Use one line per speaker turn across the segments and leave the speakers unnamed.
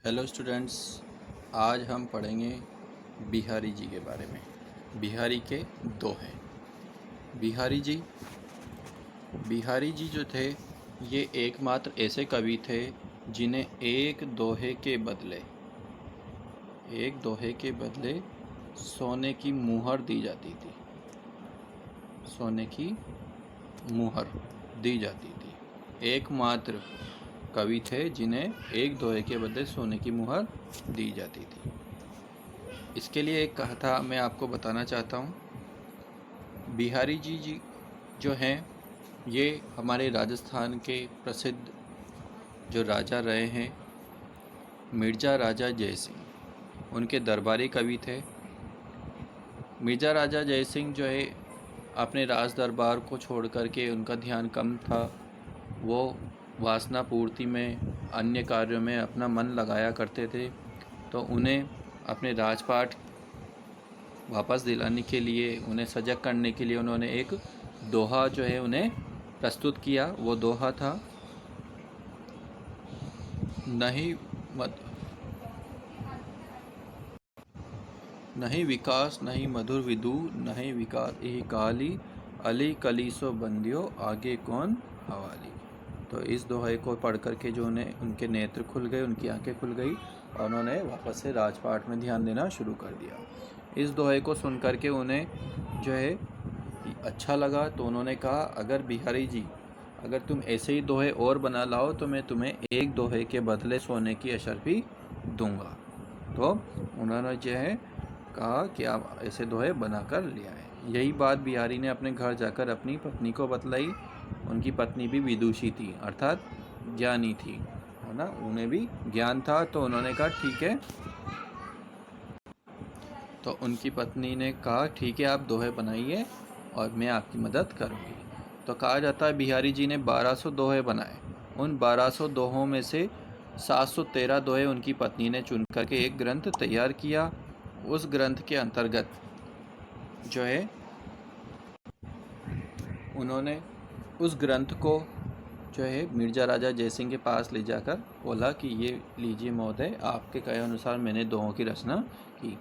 Hello students, आज हम पढ़ेंगे बिहारी जी के बारे में। बिहारी के दोहे। बिहारी जी जो थे, ये एकमात्र ऐसे कवि थे जिन्हें एक दोहे के बदले सोने की मुहर दी जाती थी। सोने की मुहर दी जाती थी। एकमात्र कवि थे जिन्हें एक दोहे के बदले सोने की मुहर दी जाती थी। इसके लिए एक कथा मैं आपको बताना चाहता हूँ। बिहारी जी जो हैं, ये हमारे राजस्थान के प्रसिद्ध जो राजा रहे हैं, मिर्ज़ा राजा जयसिंह, उनके दरबारी कवि थे। मिर्ज़ा राजा जयसिंह जो है, अपने राज दरबार को छोड़ करके उनका ध्यान कम था। वो वासना पूर्ति में, अन्य कार्यों में अपना मन लगाया करते थे। तो उन्हें अपने राजपाट वापस दिलाने के लिए, उन्हें सजग करने के लिए उन्होंने एक दोहा जो है उन्हें प्रस्तुत किया। वो दोहा था, नहीं विकास नहीं मधुर विदु, नहीं विकास यही काली, अली कलीसो बंदियो आगे कौन हवाली। तो इस दोहे को पढ़ करके जो उनके नेत्र खुल गए, उनकी आंखें खुल गई और उन्होंने वापस से राजपाट में ध्यान देना शुरू कर दिया। इस दोहे को सुन करके उन्हें जो है अच्छा लगा। तो उन्होंने कहा, अगर बिहारी जी, अगर तुम ऐसे ही दोहे और बना लाओ तो मैं तुम्हें एक दोहे के बदले सोने की अशर्फी दूंगा। तो उन्होंने जो है कहा कि आप ऐसे दोहे बनाकर ले आए। यही बात बिहारी ने अपने घर जाकर अपनी पत्नी को बतलाई। उनकी पत्नी भी विदुषी थी, अर्थात ज्ञानी थी, है ना, उन्हें भी ज्ञान था। तो उन्होंने कहा ठीक है। तो उनकी पत्नी ने कहा ठीक है, आप दोहे बनाइए और मैं आपकी मदद करूँगी। तो कहा जाता है बिहारी जी ने 1200 दोहे बनाए। उन 1200 दोहों में से 713 दोहे उनकी पत्नी ने चुन करके एक ग्रंथ तैयार किया। उस ग्रंथ के अंतर्गत जो है उन्होंने उस ग्रंथ को जो है मिर्ज़ा राजा जयसिंह के पास ले जाकर बोला कि ये लीजिए महोदय, आपके कहे अनुसार मैंने दोहों की रचना की।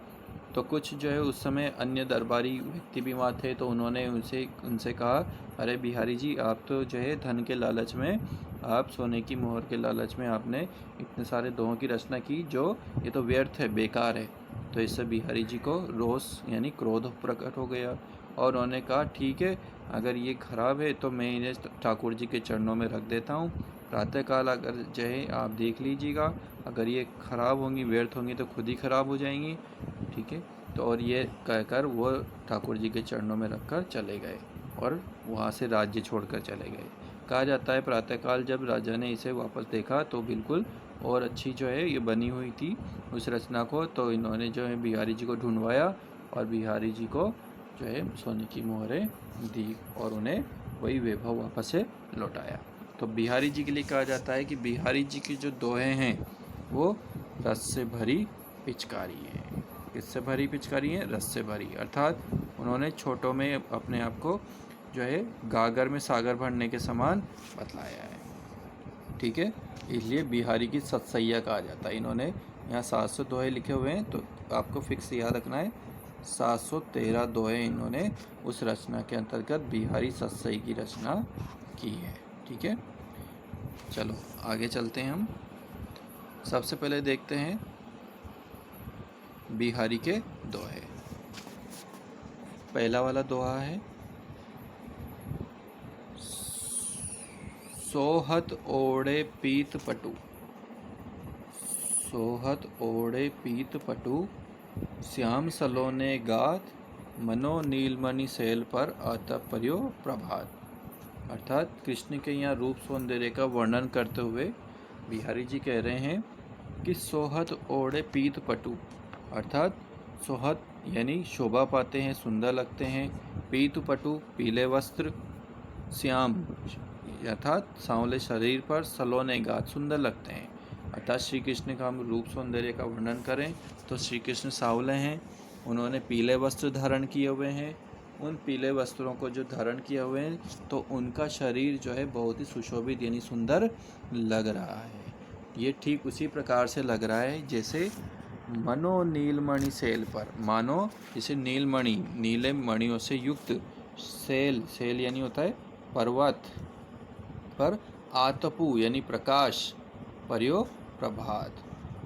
तो कुछ जो है उस समय अन्य दरबारी व्यक्ति भी वहाँ थे। तो उन्होंने उनसे कहा, अरे बिहारी जी, आप तो जो है धन के लालच में, आप सोने की मोहर के लालच में आपने इतने सारे दोहों की रचना की, जो ये तो व्यर्थ है, बेकार है। तो इससे बिहारी जी को रोष यानी क्रोध प्रकट हो गया और उन्होंने कहा ठीक है, अगर ये खराब है तो मैं इन्हें ठाकुर जी के चरणों में रख देता हूँ। प्रातःकाल अगर जो है आप देख लीजिएगा, अगर ये खराब होंगी, व्यर्थ होंगी तो खुद ही खराब हो जाएंगी, ठीक है। तो और ये कहकर वो ठाकुर जी के चरणों में रखकर चले गए और वहाँ से राज्य छोड़कर चले गए। कहा जाता है प्रातःकाल जब राजा ने इसे वापस देखा तो बिल्कुल और अच्छी जो है ये बनी हुई थी उस रचना को। तो इन्होंने जो है बिहारी जी को ढूंढवाया और बिहारी जी को जो है सोने की मोहरें दी और उन्हें वही वैभव वापस से लौटाया। तो बिहारी जी के लिए कहा जाता है कि बिहारी जी की जो दोहे हैं वो रस से भरी पिचकारी है। किससे भरी पिचकारी है? रस से भरी, अर्थात उन्होंने छोटों में अपने आप को जो है गागर में सागर भरने के समान बतलाया है, ठीक है। इसलिए बिहारी की सतसैया कहा जाता है। इन्होंने यहाँ 700 दोहे लिखे हुए हैं, तो आपको फिक्स याद रखना है 713 दोहे इन्होंने उस रचना के अंतर्गत बिहारी सतसई की रचना की है, ठीक है। चलो आगे चलते हैं हम। सबसे पहले देखते हैं बिहारी के दोहे। पहला वाला दोहा है, सोहत ओढ़े पीत पटु, सोहत ओढ़े पीत पटु, श्याम सलोने गात, मनो नीलमणि सैल पर अतपर्यो प्रभात। अर्थात कृष्ण के यहाँ रूप सौंदर्य का वर्णन करते हुए बिहारी जी कह रहे हैं कि सोहत ओढ़े पीत पटु, अर्थात सोहत यानी शोभा पाते हैं, सुंदर लगते हैं। पीत पटु पीले वस्त्र, श्याम अर्थात सांवले शरीर पर, सलोने गात सुंदर लगते हैं। अर्थात श्री कृष्ण का हम रूप सौंदर्य का वर्णन करें तो श्री कृष्ण सांवले हैं, उन्होंने पीले वस्त्र धारण किए हुए हैं। उन पीले वस्त्रों को जो धारण किए हुए हैं तो उनका शरीर जो है बहुत ही सुशोभित यानी सुंदर लग रहा है। ये ठीक उसी प्रकार से लग रहा है जैसे मनो नीलमणि सेल पर, मानो जैसे नीलमणि, नीले मणियों से युक्त सेल, सेल यानी होता है पर्वत पर, आतपु यानी प्रकाश, पर्यो प्रभात।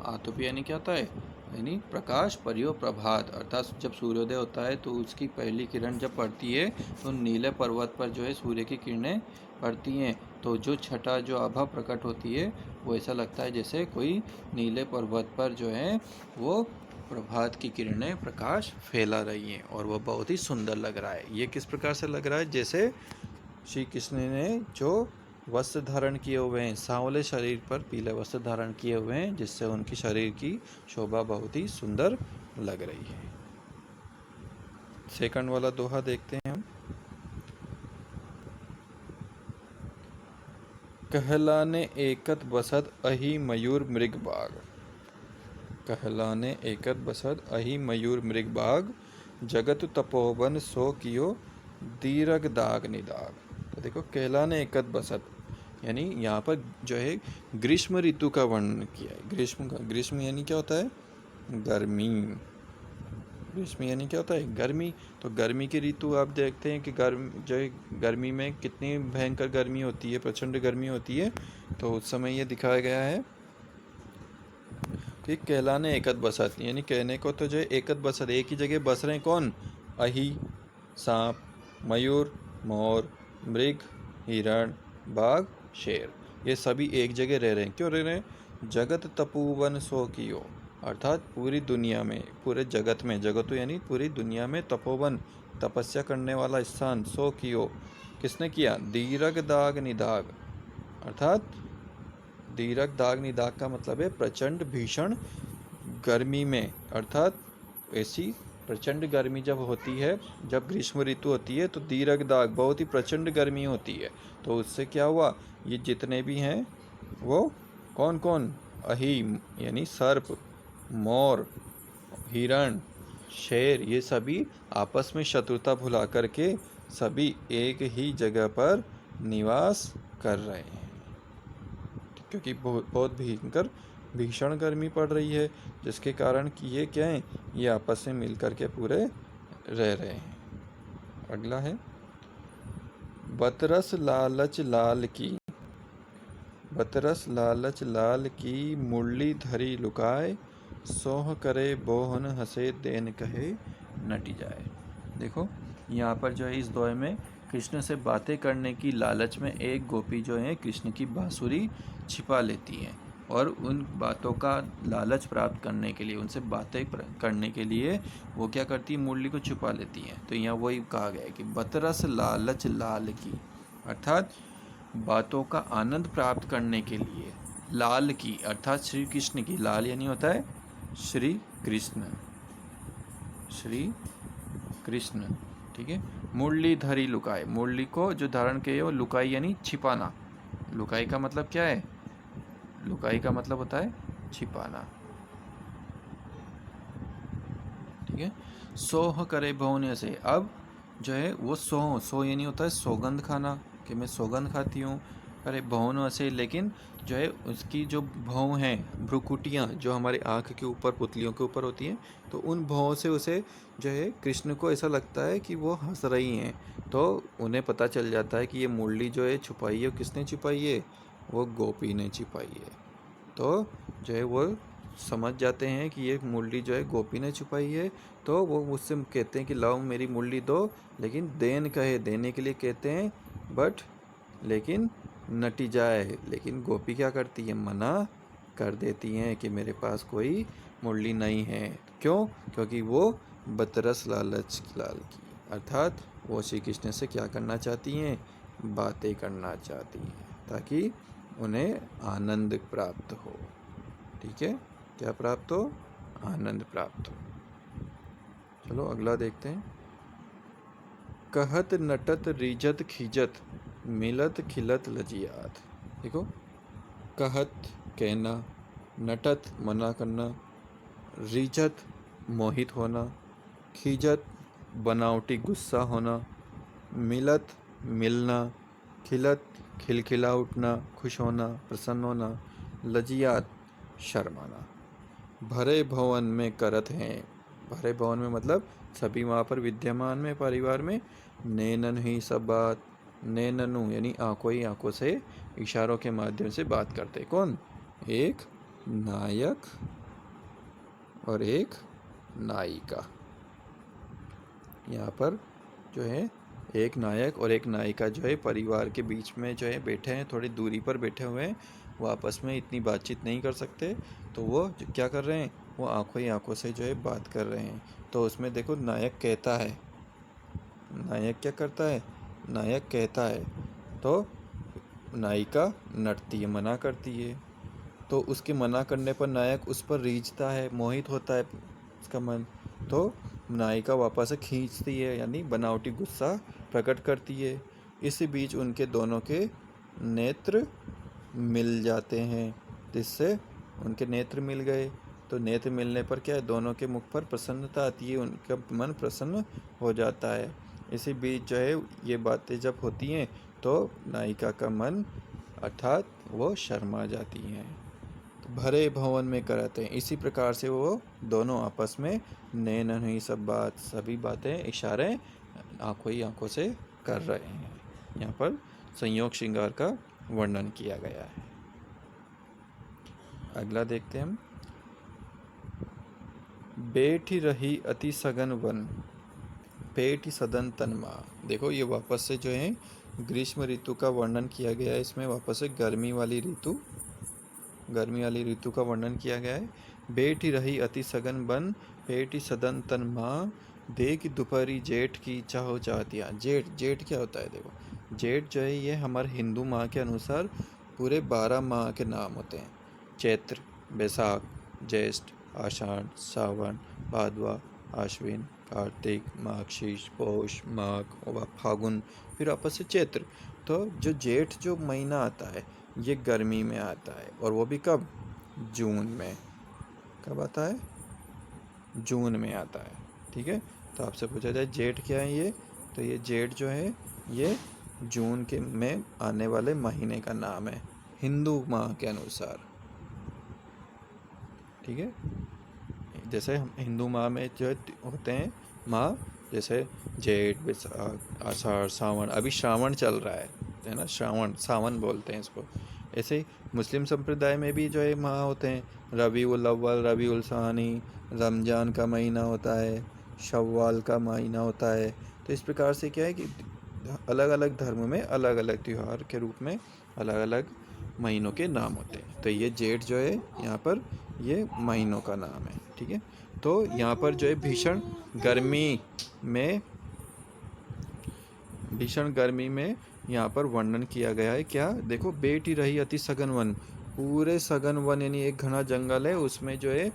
आतपु यानी क्या होता है, यानी प्रकाश, पर्यो प्रभात, अर्थात जब सूर्योदय होता है तो उसकी पहली किरण जब पड़ती है तो नीले पर्वत पर जो है सूर्य की किरणें पड़ती हैं, तो जो छटा जो आभा प्रकट होती है वो ऐसा लगता है जैसे कोई नीले पर्वत पर जो है वो प्रभात की किरणें प्रकाश फैला रही हैं, और वह बहुत ही सुंदर लग रहा है। ये किस प्रकार से लग रहा है, जैसे श्री कृष्ण ने जो वस्त्र धारण किए हुए हैं, सांवले शरीर पर पीले वस्त्र धारण किए हुए हैं, जिससे उनकी शरीर की शोभा बहुत ही सुंदर लग रही है। सेकंड वाला दोहा देखते हैं हम। कहलाने एकत बसत अहि मयूर मृग बाग, कहलाने एकत बसत अहि मयूर मृग बाग, जगत तपोवन सो कियो दीरग दाग निदाग। तो देखो, कहलाने एकत बसत यानी यहाँ पर जो है ग्रीष्म ऋतु का वर्णन किया है। ग्रीष्म यानी क्या होता है, गर्मी। ग्रीष्म यानी क्या होता है, गर्मी। तो गर्मी की ऋतु आप देखते हैं कि जो है गर्मी में कितनी भयंकर गर्मी होती है, प्रचंड गर्मी होती है, तो उस समय ये दिखाया गया है। ठीक, कहलाने एकत बसत यानी कहने को तो जो है एकत बसत, एक ही जगह बस रहे हैं। कौन, अहि सांप, मयूर मोर, मृग हिरण, बाघ शेर, ये सभी एक जगह रह रहे हैं। क्यों रह रहे हैं, जगत तपोवन सो कियो, अर्थात पूरी दुनिया में, पूरे जगत में, जगत यानी पूरी दुनिया में, तपोवन तपस्या करने वाला स्थान, सो कियो किसने किया, दीरग दाग निदाग, अर्थात दीरग दाग निदाग का मतलब है प्रचंड भीषण गर्मी में, अर्थात ऐसी प्रचंड गर्मी जब होती है, जब ग्रीष्म ऋतु होती है तो दीरग दाग बहुत ही प्रचंड गर्मी होती है। तो उससे क्या हुआ, ये जितने भी हैं वो कौन कौन, अहि यानी सर्प, मोर, हिरण, शेर, ये सभी आपस में शत्रुता भुला करके सभी एक ही जगह पर निवास कर रहे हैं, क्योंकि बहुत भयंकर भीषण गर्मी पड़ रही है, जिसके कारण कि ये क्या है, ये आपस में मिल करके पूरे रह रहे हैं। अगला है, बतरस लालच लाल की, बतरस लालच लाल की, मुरली धरी लुकाए, सोह करे बोहन हंसे देन कहे नटी जाए। देखो, यहाँ पर जो है इस दोहे में कृष्ण से बातें करने की लालच में एक गोपी जो है कृष्ण की बांसुरी छिपा लेती है, और उन बातों का लालच प्राप्त करने के लिए, उनसे बातें करने के लिए वो क्या करती है, मुरली को छुपा लेती है। तो यहाँ वही कहा गया है कि बतरस लालच लाल की, अर्थात बातों का आनंद प्राप्त करने के लिए, लाल की अर्थात श्री कृष्ण की, लाल यानी होता है श्री कृष्ण, श्री कृष्ण, ठीक है। मुरली धरी लुकाए, मुरली को जो धारण किए वो लुकाई यानी छिपाना, लुकाई का मतलब क्या है, लुकाई का मतलब होता है छिपाना, ठीक है। सोह करे भौन से, अब जो है वो सो यानी होता है सौगंध खाना, कि मैं सौगंध खाती हूँ। अरे भौन से, लेकिन जो है उसकी जो भौं हैं, भ्रुकुटियाँ जो हमारे आँख के ऊपर, पुतलियों के ऊपर होती हैं, तो उन भौं से उसे जो है कृष्ण को ऐसा लगता है कि वो हंस रही हैं। तो उन्हें पता चल जाता है कि ये मुरली जो है छुपाई है, किसने छुपाई है, वो गोपी ने छुपाई है। तो जो है वो समझ जाते हैं कि ये मुरली जो है गोपी ने छुपाई है, तो वो मुझसे कहते हैं कि लाओ मेरी मुरली दो, लेकिन देन कहे, देने के लिए कहते हैं, बट लेकिन नटी जाए, लेकिन गोपी क्या करती है, मना कर देती हैं कि मेरे पास कोई मुरली नहीं है। क्यों, क्योंकि वो बतरस लालच लाल की, अर्थात वो श्री कृष्ण से क्या करना चाहती हैं, बातें करना चाहती हैं, ताकि उन्हें आनंद प्राप्त हो। ठीक है, क्या प्राप्त हो, आनंद प्राप्त हो। चलो अगला देखते हैं। कहत नटत रिजत खिजत, मिलत खिलत लजियात। देखो, कहत कहना, नटत मना करना, रिजत मोहित होना, खिजत बनावटी गुस्सा होना, मिलत मिलना, खिलत खिलखिला उठना, खुश होना, प्रसन्न होना, लजियात शर्माना। भरे भवन में करत हैं, भरे भवन में मतलब सभी वहाँ पर विद्यमान में परिवार में, नैनन ही सब बात, नैननु यानी आंखों ही आंखों से इशारों के माध्यम से बात करते। कौन? एक नायक और एक नायिका। यहाँ पर जो है एक नायक और एक नायिका जो है परिवार के बीच में जो है बैठे हैं, थोड़ी दूरी पर बैठे हुए हैं, वो आपस में इतनी बातचीत नहीं कर सकते, तो वो क्या कर रहे हैं, वो आंखों ही आंखों से जो है बात कर रहे हैं। तो उसमें देखो नायक कहता है, नायक क्या करता है, नायक कहता है, तो नायिका नटती है, मना करती है। तो उसके मना करने पर नायक उस पर रीझता है, मोहित होता है उसका मन, तो नायिका वापस से खींचती है, यानी बनावटी गुस्सा प्रकट करती है। इसी बीच उनके दोनों के नेत्र मिल जाते हैं, जिससे उनके नेत्र मिल गए। तो नेत्र मिलने पर क्या है, दोनों के मुख पर प्रसन्नता आती है, उनका मन प्रसन्न हो जाता है। इसी बीच जो है ये बातें जब होती हैं तो नायिका का मन अर्थात वो शर्मा जाती हैं। तो भरे भवन में करते हैं, इसी प्रकार से वो दोनों आपस में नैनन ही सब बात, सभी बातें इशारे आंखों ही आंखों से कर रहे हैं। यहाँ पर संयोग श्रृंगार का वर्णन किया गया है। अगला देखते हैं हम। बैठी रही अति सघन वन, पेट सदन तनमा। देखो ये वापस से जो है ग्रीष्म ऋतु का वर्णन किया गया है, इसमें वापस से गर्मी वाली ऋतु का वर्णन किया गया है। बैठी रही अति सघन वन, पेट सदन तनमा, देख दोपहरी जेठ की चाहो चाहतियाँ। जेठ क्या होता है, देखो जेठ जो है ये हमारे हिंदू माह के अनुसार पूरे 12 माह के नाम होते हैं। चैत्र, बैसाख, ज्येष्ठ, आषाढ़, सावन, भादवा, आश्विन, कार्तिक, माघशीष, पौष, माघ और फागुन, फिर आपस से चैत्र। तो जो जेठ जो महीना आता है ये गर्मी में आता है, और वो भी कब, जून में। कब आता है, जून में आता है। ठीक है, तो आपसे पूछा जाए जेठ क्या है ये, तो ये जेठ जो है ये जून के में आने वाले महीने का नाम है हिंदू माह के अनुसार। ठीक है, जैसे हम हिंदू माह में जो होते हैं माह, जैसे जेठ, बैसाख, आषाढ़, सावन, अभी श्रावण चल रहा है ना, सावन बोलते हैं इसको। ऐसे ही मुस्लिम संप्रदाय में भी जो है माह होते हैं, रबीउल अव्वल, रबीउल सानी, रमज़ान का महीना होता है, शव्वाल का महीना होता है। तो इस प्रकार से क्या है कि अलग अलग धर्म में अलग अलग त्यौहार के रूप में अलग अलग महीनों के नाम होते हैं। तो ये जेठ जो है यहाँ पर ये महीनों का नाम है। ठीक है, तो यहाँ पर जो है भीषण गर्मी में यहाँ पर वर्णन किया गया है। क्या, देखो बैठी रही अति सघन वन, पूरे सघन वन यानी एक घना जंगल है, उसमें जो है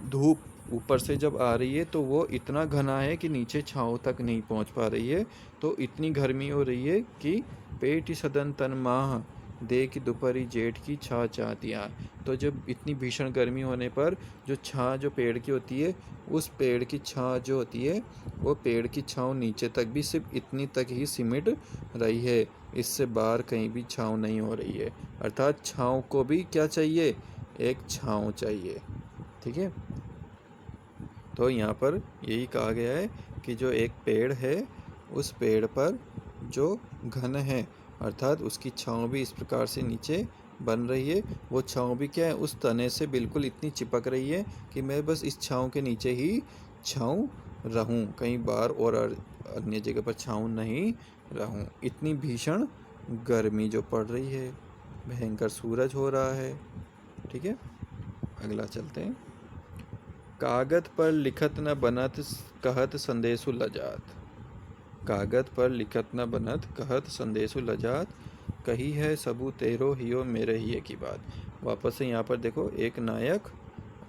धूप ऊपर से जब आ रही है तो वो इतना घना है कि नीचे छांव तक नहीं पहुंच पा रही है, तो इतनी गर्मी हो रही है कि पेट सदन तन माह, देख दोपहरी जेठ की छा चाहतियाँ। तो जब इतनी भीषण गर्मी होने पर जो छाँ जो पेड़ की होती है, उस पेड़ की छाँ जो होती है वो पेड़ की छाँव नीचे तक भी सिर्फ इतनी तक ही सिमट रही है, इससे बाहर कहीं भी छाँव नहीं हो रही है। अर्थात छाँव को भी क्या चाहिए, एक छाँव चाहिए। ठीक है, तो यहाँ पर यही कहा गया है कि जो एक पेड़ है उस पेड़ पर जो घन है, अर्थात उसकी छाँव भी इस प्रकार से नीचे बन रही है, वो छाँव भी क्या है, उस तने से बिल्कुल इतनी चिपक रही है कि मैं बस इस छाँव के नीचे ही छाँव रहूं, कहीं बाहर और अन्य जगह पर छाँव नहीं रहूं। इतनी भीषण गर्मी जो पड़ रही है, भयंकर सूरज हो रहा है। ठीक है, अगला चलते हैं। कागज पर लिखत न बनत, कहत संदेशु लजात। कागज पर लिखत न बनत, कहत संदेशु लजात, कही है सबू तेरो हियो मेरे हिये की बात। वापस से यहाँ पर देखो एक नायक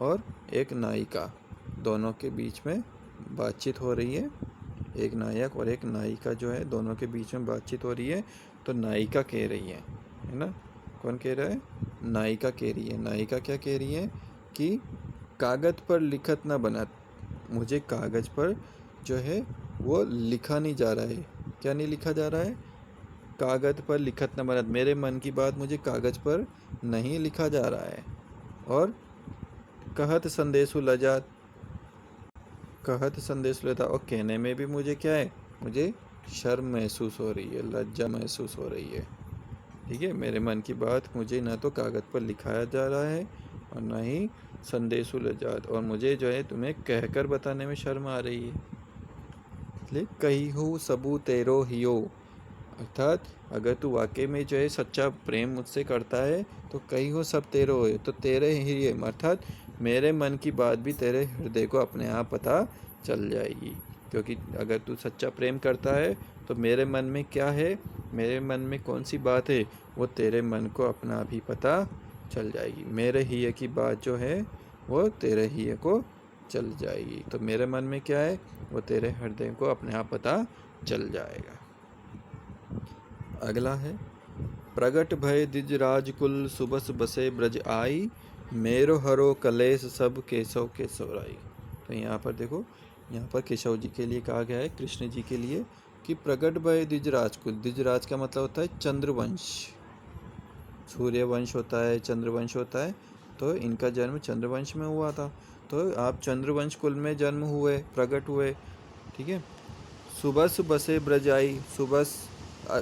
और एक नायिका दोनों के बीच में बातचीत हो रही है। एक नायक और एक नायिका जो है दोनों के बीच में बातचीत हो रही है। तो नायिका कह रही है ना, कौन कह रहा है, नायिका कह रही है। नायिका क्या कह रही है कि कागज पर लिखत न बनत, मुझे कागज पर जो है वो लिखा नहीं जा रहा है। क्या नहीं लिखा जा रहा है, कागज पर लिखत न बनत, मेरे मन की बात मुझे कागज पर नहीं लिखा जा रहा है। और कहत संदेशु लजात, कहत संदेश लेता और कहने में भी मुझे क्या है, मुझे शर्म महसूस हो रही है, लज्जा महसूस हो रही है। ठीक है, मेरे मन की बात मुझे ना तो कागज़ पर लिखाया जा रहा है और ना ही संदेशु लजात, और मुझे जो है तुम्हें कहकर बताने में शर्म आ रही है। इसलिए कही हो सबू तेरो हियो, अर्थात अगर तू वाकई में जो है सच्चा प्रेम मुझसे करता है तो कही हो सब तेरो है, तो तेरे ही है, अर्थात मेरे मन की बात भी तेरे हृदय को अपने आप पता चल जाएगी। क्योंकि अगर तू सच्चा प्रेम करता है तो मेरे मन में क्या है, मेरे मन में कौन सी बात है, वो तेरे मन को अपना भी पता चल जाएगी। मेरे ही की बात जो है वो तेरे ही को चल जाएगी। तो मेरे मन में क्या है वो तेरे हृदय को अपने आप पता चल जाएगा। अगला है प्रगट भय दिज राजकुल सुबस बसे ब्रज आई, मेरो हरो कलेश सब केशव केशवराई। तो यहाँ पर देखो, यहाँ पर केशव जी के लिए कहा गया है, कृष्ण जी के लिए, कि प्रगट भय दिज राजकुल। दिज राज का मतलब होता है चंद्रवंश, सूर्यवंश होता है, चंद्रवंश होता है। तो इनका जन्म चंद्रवंश में हुआ था, तो आप चंद्रवंश कुल में जन्म हुए, प्रकट हुए। ठीक है। सुबस बसे ब्रज आई, सुबस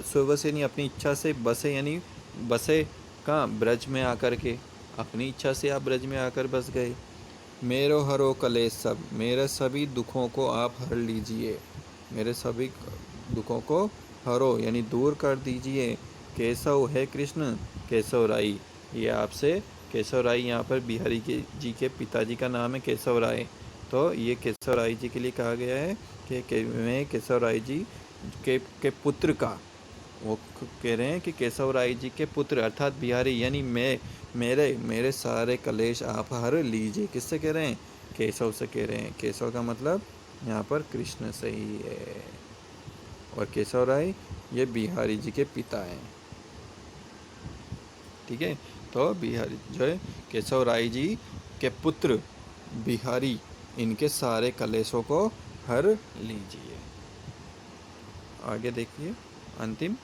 सुबह से नहीं, अपनी इच्छा से बसे, यानी बसे कहाँ, ब्रज में आकर के, अपनी इच्छा से आप ब्रज में आकर बस गए। मेरो हरो कलेश सब, मेरे सभी दुखों को आप हर लीजिए, मेरे सभी दुखों को हरो यानी दूर कर दीजिए। केशव है कृष्ण, केशव राय, ये आपसे केशव राय, यहाँ पर बिहारी जी के पिताजी का नाम है केशव राय, तो ये केशव राय जी के लिए कहा गया है कि मैं केशव राय जी के पुत्र का, वो कह रहे हैं कि केशव राय जी के पुत्र अर्थात बिहारी, यानी मेरे सारे कलेश आप हर लीजिए। किससे कह रहे हैं, केशव से कह रहे हैं। केशव का मतलब यहाँ पर कृष्ण से ही है, और केशव राय ये बिहारी जी के पिता हैं। ठीक है, तो बिहारी जो है केशव राय जी के पुत्र बिहारी, इनके सारे कलेशों को हर लीजिए। आगे देखिए अंतिम,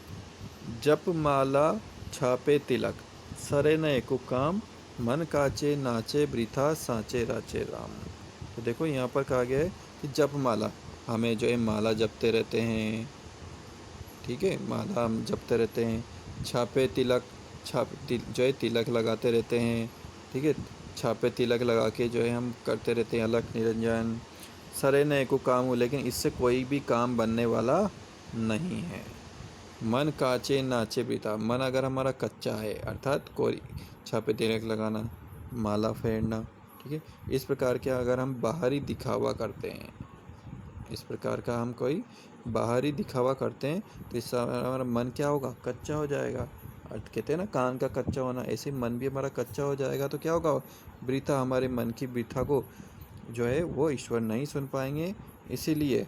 जप माला छापे तिलक, सरे न एको काम, मन काचे नाचे वृथा साँचे राचे राम। तो देखो यहाँ पर कहा गया है कि जप माला, हमें जो है माला जपते रहते हैं। ठीक है, माला हम जपते रहते हैं। छापे तिलक, जो है तिलक लगाते रहते हैं। ठीक है, छापे तिलक लगा के जो है हम करते रहते हैं अलख निरंजन। सरे न एको काम हो, लेकिन इससे कोई भी काम बनने वाला नहीं है। मन काचे नाचे वृथा, मन अगर हमारा कच्चा है, अर्थात कोई छापे तिलक लगाना, माला फेरना, ठीक है, इस प्रकार के अगर हम बाहरी दिखावा करते हैं, इस प्रकार का हम कोई बाहरी दिखावा करते हैं, तो इससे हमारा मन क्या होगा, कच्चा हो जाएगा। कहते हैं ना कान का कच्चा होना, ऐसे मन भी हमारा कच्चा हो जाएगा। तो क्या होगा, वृथा, हमारे मन की वृथा को जो है वो ईश्वर नहीं सुन पाएंगे। इसीलिए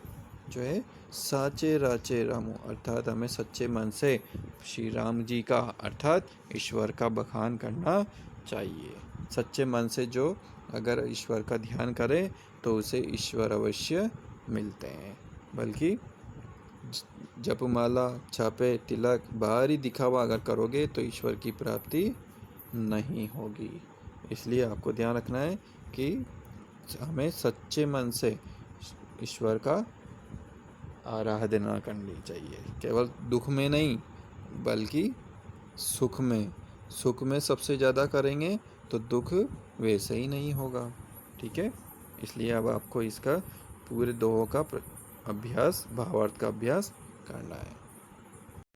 जो है साचे राचे रामो, अर्थात हमें सच्चे मन से श्री राम जी का अर्थात ईश्वर का बखान करना चाहिए। सच्चे मन से जो अगर ईश्वर का ध्यान करे तो उसे ईश्वर अवश्य मिलते हैं। बल्कि जपमाला, छापे तिलक, बाहरी दिखावा अगर करोगे तो ईश्वर की प्राप्ति नहीं होगी। इसलिए आपको ध्यान रखना है कि हमें सच्चे मन से ईश्वर का आराधना करनी चाहिए, केवल दुख में नहीं बल्कि सुख में। सुख में सबसे ज़्यादा करेंगे तो दुख वैसे ही नहीं होगा। ठीक है, इसलिए अब आपको इसका पूरे दोहों का अभ्यास, भावार्थ का अभ्यास करना है।